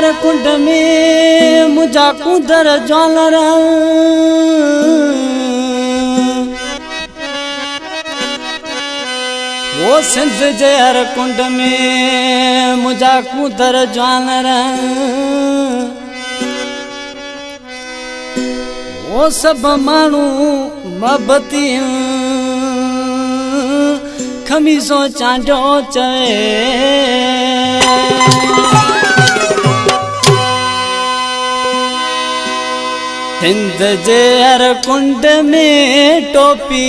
यार कुंड में मुझा कुदर ज्वालर वो सिंध जे हर कुंड में मुझा कुदर ज्वालर वो सब मानू मोहब्बती खमीसो चांडो चए सिंध जे हर कुंड में टोपी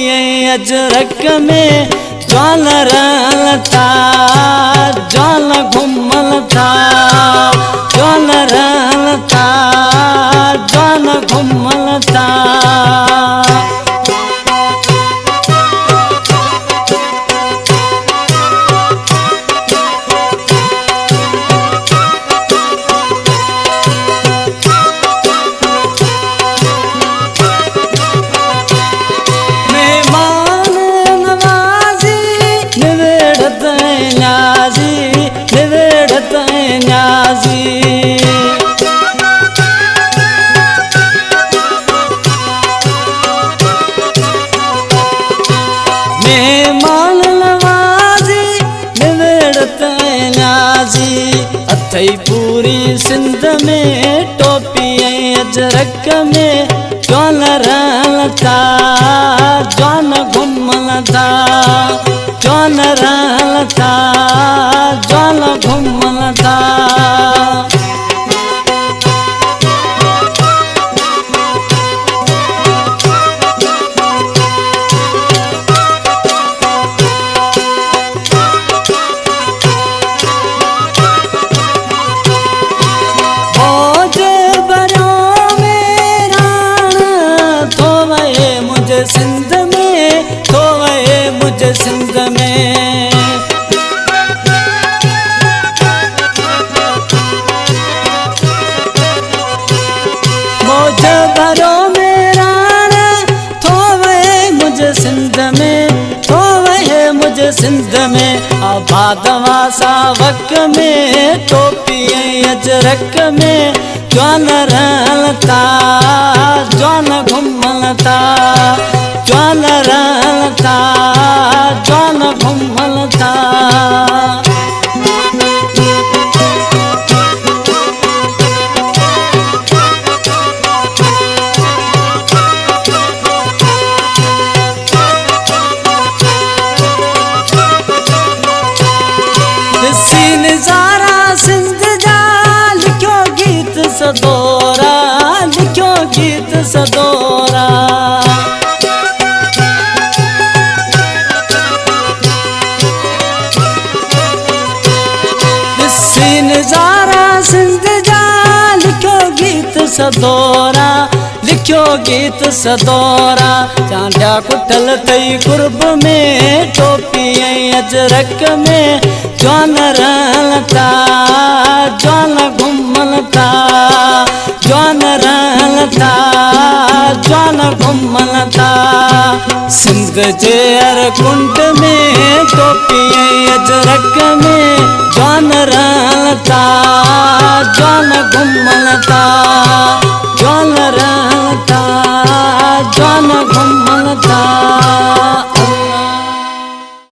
अजरक में ज्वालर लता ज्वाल घुमल था ज्वालर लता ज्वाल घुमल था पूरी सिंध में टोपी अजरक में ज्वालर लता ज्वाल घुमल था ज्वालर लता ज्वाल घुमल था सिंध में थोवे मुझे सिंध में मौज भरो मेरा थोवे मुझे सिंध में थोवे मुझे सिंध में आबादवा सावक में टोपी अजरक में ज्वालर लता ज्वाल घुमल था ज्वालर लता ज्वाल घुमल था नजारा सिंध जा लिखो गीत सदोरा लिखो गीत सदोरा नजारा सिंध जा लिखो गीत सदोरा लिखो गीत सदोरा चांडिया कुठल तई कुर्ब में टोपी अजरक में ज्वालर लता ज्वाल घुमल था ज्वालर लता ज्वाल घुमल था सिंध जे हर कुंड में टोपी अजरक में ज्वालर लता ज्वाल